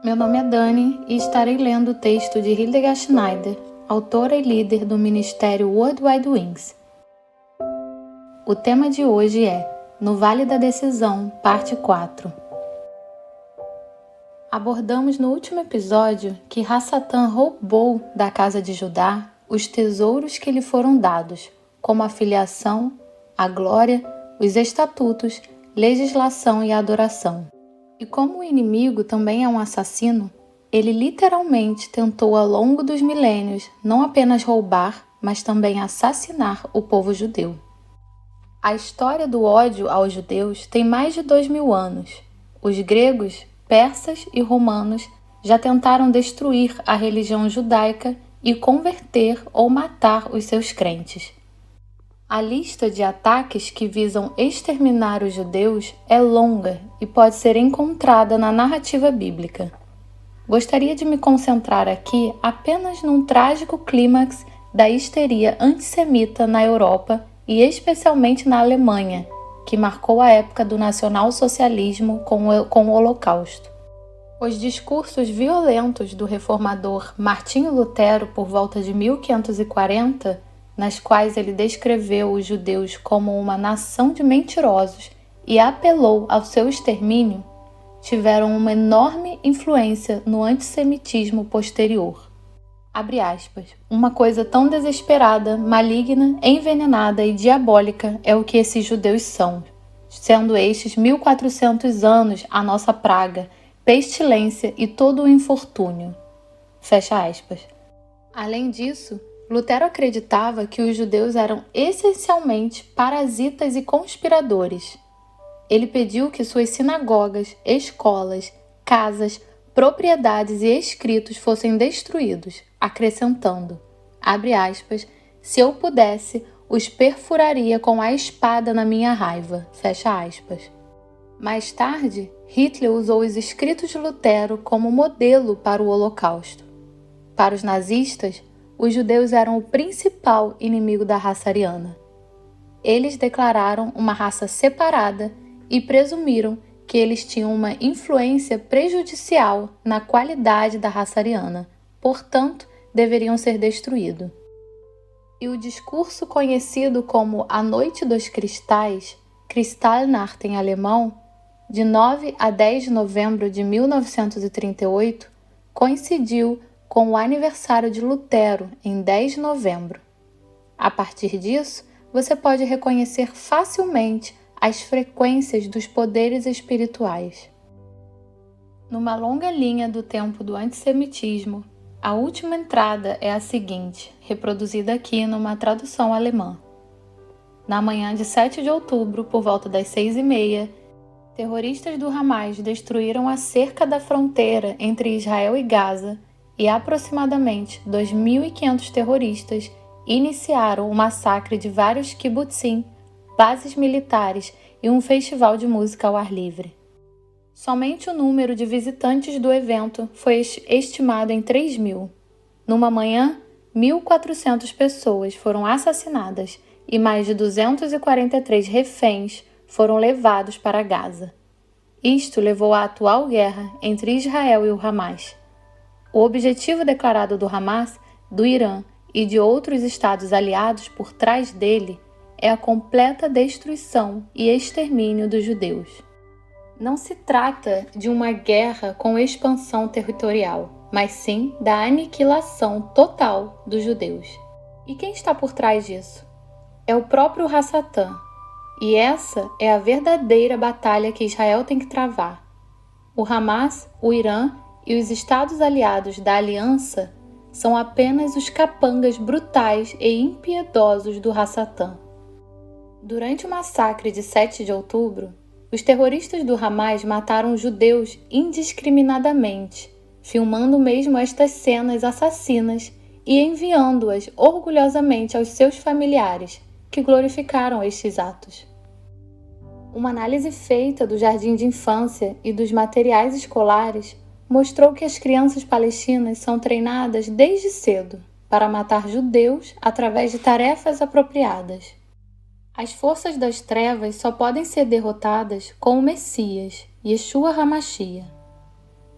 Meu nome é Dani e estarei lendo o texto de Hildegard Schneider, autora e líder do Ministério World Wide Wings. O tema de hoje é No Vale da Decisão, parte 4. Abordamos no último episódio que Hassatan roubou da casa de Judá os tesouros que lhe foram dados, como a filiação, a glória, os estatutos, legislação e adoração. E como o inimigo também é um assassino, ele literalmente tentou ao longo dos milênios não apenas roubar, mas também assassinar o povo judeu. A história do ódio aos judeus tem mais de 2000 anos. Os gregos, persas e romanos já tentaram destruir a religião judaica e converter ou matar os seus crentes. A lista de ataques que visam exterminar os judeus é longa e pode ser encontrada na narrativa bíblica. Gostaria de me concentrar aqui apenas num trágico clímax da histeria antissemita na Europa e especialmente na Alemanha, que marcou a época do nacionalsocialismo com o Holocausto. Os discursos violentos do reformador Martinho Lutero por volta de 1540, nas quais ele descreveu os judeus como uma nação de mentirosos e apelou ao seu extermínio, tiveram uma enorme influência no antissemitismo posterior. Abre aspas, uma coisa tão desesperada, maligna, envenenada e diabólica é o que esses judeus são, sendo estes 1400 anos a nossa praga, pestilência e todo o infortúnio. Fecha aspas. Além disso, Lutero acreditava que os judeus eram essencialmente parasitas e conspiradores. Ele pediu que suas sinagogas, escolas, casas, propriedades e escritos fossem destruídos, acrescentando, abre aspas, se eu pudesse, os perfuraria com a espada na minha raiva, fecha aspas. Mais tarde, Hitler usou os escritos de Lutero como modelo para o Holocausto. Para os nazistas, os judeus eram o principal inimigo da raça ariana. Eles declararam uma raça separada e presumiram que eles tinham uma influência prejudicial na qualidade da raça ariana, portanto, deveriam ser destruídos. E o discurso conhecido como A Noite dos Cristais, Kristallnacht em alemão, de 9 a 10 de novembro de 1938, coincidiu com o aniversário de Lutero, em 10 de novembro. A partir disso, você pode reconhecer facilmente as frequências dos poderes espirituais. Numa longa linha do tempo do antissemitismo, a última entrada é a seguinte, reproduzida aqui numa tradução alemã. Na manhã de 7 de outubro, por volta das 6h30, terroristas do Hamas destruíram a cerca da fronteira entre Israel e Gaza e aproximadamente 2.500 terroristas iniciaram o massacre de vários kibbutzim, bases militares e um festival de música ao ar livre. Somente o número de visitantes do evento foi estimado em 3.000. Numa manhã, 1.400 pessoas foram assassinadas e mais de 243 reféns foram levados para Gaza. Isto levou à atual guerra entre Israel e o Hamas. O objetivo declarado do Hamas, do Irã e de outros estados aliados por trás dele é a completa destruição e extermínio dos judeus. Não se trata de uma guerra com expansão territorial, mas sim da aniquilação total dos judeus. E quem está por trás disso? É o próprio Hassatan. E essa é a verdadeira batalha que Israel tem que travar. O Hamas, o Irã e os estados aliados da aliança são apenas os capangas brutais e impiedosos do Hassatan. Durante o massacre de 7 de outubro, os terroristas do Hamas mataram judeus indiscriminadamente, filmando mesmo estas cenas assassinas e enviando-as orgulhosamente aos seus familiares, que glorificaram estes atos. Uma análise feita do jardim de infância e dos materiais escolares mostrou que as crianças palestinas são treinadas desde cedo para matar judeus através de tarefas apropriadas. As forças das trevas só podem ser derrotadas com o Messias, Yeshua HaMashiach.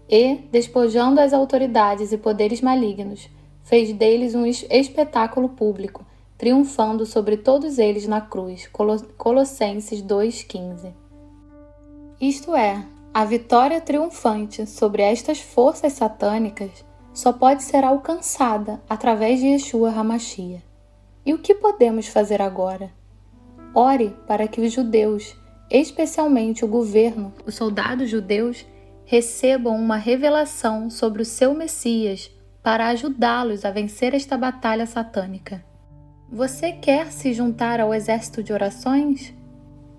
e, despojando as autoridades e poderes malignos, fez deles um espetáculo público, triunfando sobre todos eles na cruz. Colossenses 2,15. Isto é, a vitória triunfante sobre estas forças satânicas só pode ser alcançada através de Yeshua HaMashiach. E o que podemos fazer agora? Ore para que os judeus, especialmente o governo, os soldados judeus, recebam uma revelação sobre o seu Messias para ajudá-los a vencer esta batalha satânica. Você quer se juntar ao exército de orações?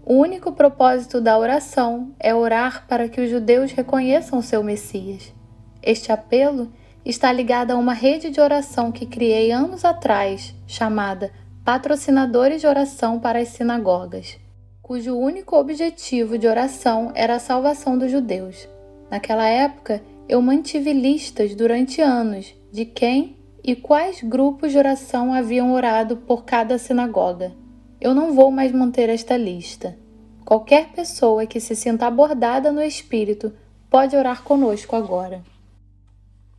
O único propósito da oração é orar para que os judeus reconheçam o seu Messias. Este apelo está ligado a uma rede de oração que criei anos atrás, chamada Patrocinadores de Oração para as Sinagogas, cujo único objetivo de oração era a salvação dos judeus. Naquela época, eu mantive listas durante anos de quem e quais grupos de oração haviam orado por cada sinagoga. Eu não vou mais manter esta lista. Qualquer pessoa que se sinta abordada no Espírito pode orar conosco agora.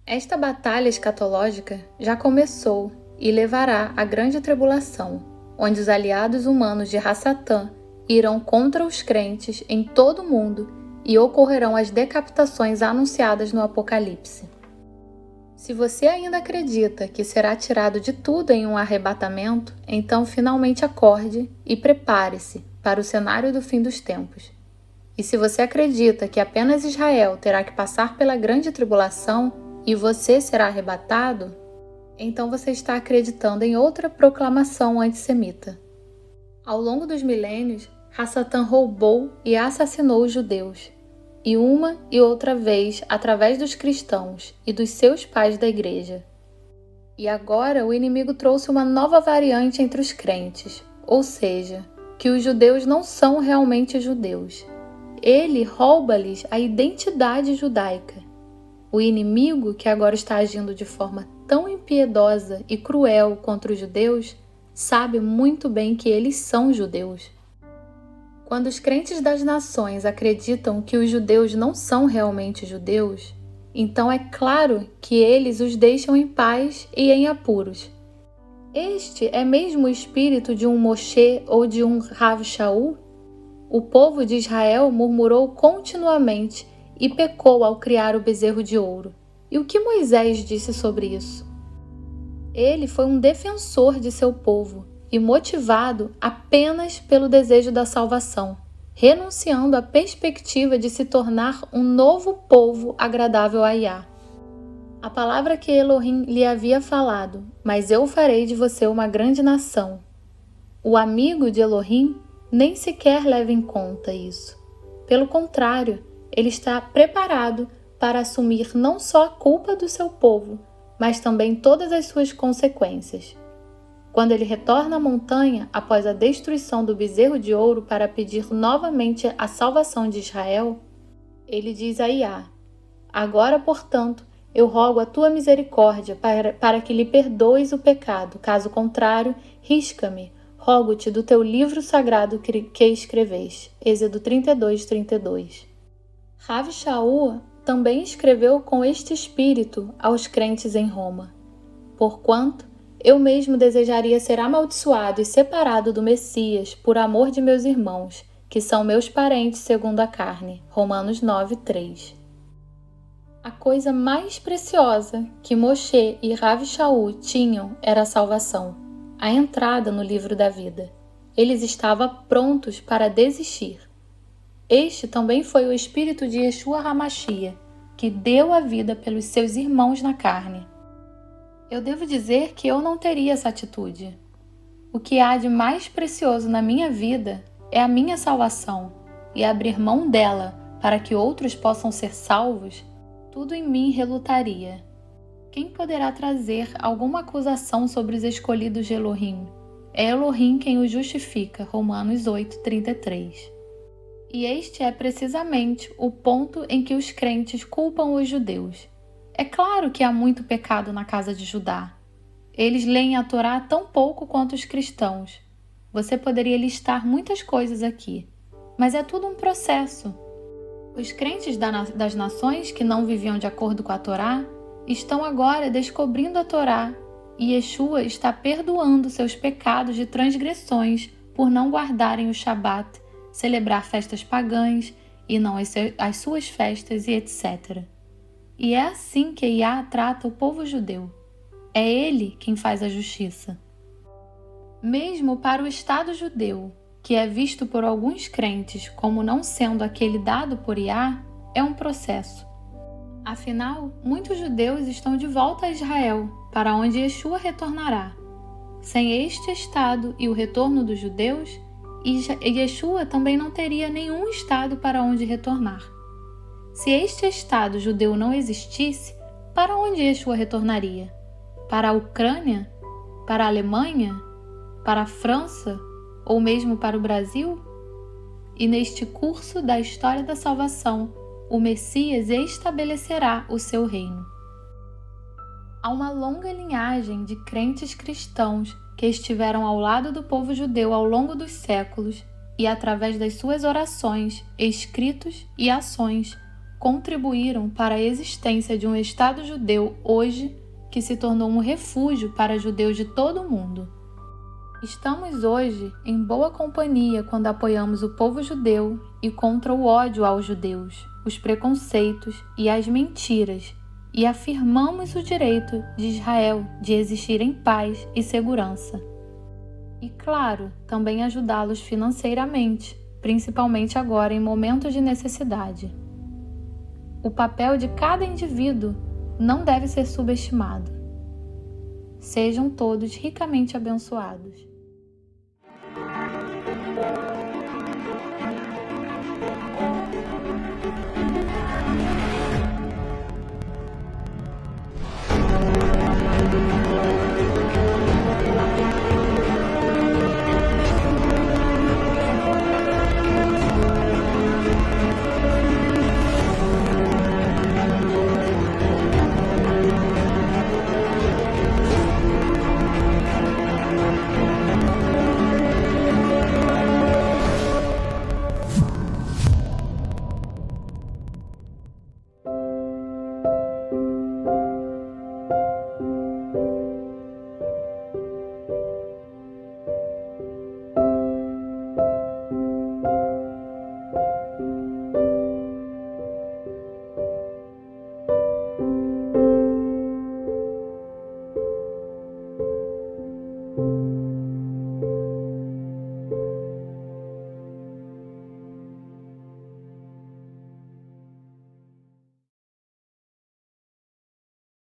Esta batalha escatológica já começou e levará à grande tribulação, onde os aliados humanos de Hassatã irão contra os crentes em todo o mundo e ocorrerão as decapitações anunciadas no Apocalipse. Se você ainda acredita que será tirado de tudo em um arrebatamento, então finalmente acorde e prepare-se para o cenário do fim dos tempos. E se você acredita que apenas Israel terá que passar pela grande tribulação e você será arrebatado, então você está acreditando em outra proclamação antissemita. Ao longo dos milênios, Hassatã roubou e assassinou os judeus, e uma e outra vez através dos cristãos e dos seus pais da igreja. E agora o inimigo trouxe uma nova variante entre os crentes, ou seja, que os judeus não são realmente judeus. Ele rouba-lhes a identidade judaica. O inimigo, que agora está agindo de forma tão impiedosa e cruel contra os judeus, sabe muito bem que eles são judeus. Quando os crentes das nações acreditam que os judeus não são realmente judeus, então é claro que eles os deixam em paz e em apuros. Este é mesmo o espírito de um Moshe ou de um Rav Shaul? O povo de Israel murmurou continuamente e pecou ao criar o bezerro de ouro. E o que Moisés disse sobre isso? Ele foi um defensor de seu povo e motivado apenas pelo desejo da salvação, renunciando à perspectiva de se tornar um novo povo agradável a Yah. A palavra que Elohim lhe havia falado, mas eu farei de você uma grande nação. O amigo de Elohim nem sequer leva em conta isso. Pelo contrário, ele está preparado para assumir não só a culpa do seu povo, mas também todas as suas consequências. Quando ele retorna à montanha após a destruição do bezerro de ouro para pedir novamente a salvação de Israel, ele diz a Yah: agora, portanto, eu rogo a tua misericórdia para que lhe perdoes o pecado, caso contrário, risca-me, rogo-te do teu livro sagrado que escreveste. Êxodo 32:32. Rav Shaul também escreveu com este espírito aos crentes em Roma: porquanto eu mesmo desejaria ser amaldiçoado e separado do Messias por amor de meus irmãos, que são meus parentes segundo a carne. Romanos 9:3. A coisa mais preciosa que Moshe e Rav Shaul tinham era a salvação, a entrada no livro da vida. Eles estavam prontos para desistir. Este também foi o espírito de Yeshua HaMashiach, que deu a vida pelos seus irmãos na carne. Eu devo dizer que eu não teria essa atitude. O que há de mais precioso na minha vida é a minha salvação, e abrir mão dela para que outros possam ser salvos, tudo em mim relutaria. Quem poderá trazer alguma acusação sobre os escolhidos de Elohim? É Elohim quem os justifica, Romanos 8:33. E este é precisamente o ponto em que os crentes culpam os judeus. É claro que há muito pecado na casa de Judá. Eles leem a Torá tão pouco quanto os cristãos. Você poderia listar muitas coisas aqui, mas é tudo um processo. Os crentes das nações que não viviam de acordo com a Torá estão agora descobrindo a Torá e Yeshua está perdoando seus pecados de transgressões por não guardarem o Shabat, celebrar festas pagãs e não as suas festas e etc. E é assim que Yah trata o povo judeu. É ele quem faz a justiça. Mesmo para o Estado judeu, que é visto por alguns crentes como não sendo aquele dado por Yah, é um processo. Afinal, muitos judeus estão de volta a Israel, para onde Yeshua retornará. Sem este Estado e o retorno dos judeus, Yeshua também não teria nenhum Estado para onde retornar. Se este Estado judeu não existisse, para onde Yeshua retornaria? Para a Ucrânia? Para a Alemanha? Para a França? Ou mesmo para o Brasil? E neste curso da história da salvação, o Messias estabelecerá o seu reino. Há uma longa linhagem de crentes cristãos que estiveram ao lado do povo judeu ao longo dos séculos e, através das suas orações, escritos e ações, contribuíram para a existência de um Estado judeu hoje que se tornou um refúgio para judeus de todo o mundo. Estamos hoje em boa companhia quando apoiamos o povo judeu e contra o ódio aos judeus, os preconceitos e as mentiras, e afirmamos o direito de Israel de existir em paz e segurança. E, claro, também ajudá-los financeiramente, principalmente agora em momentos de necessidade. O papel de cada indivíduo não deve ser subestimado. Sejam todos ricamente abençoados.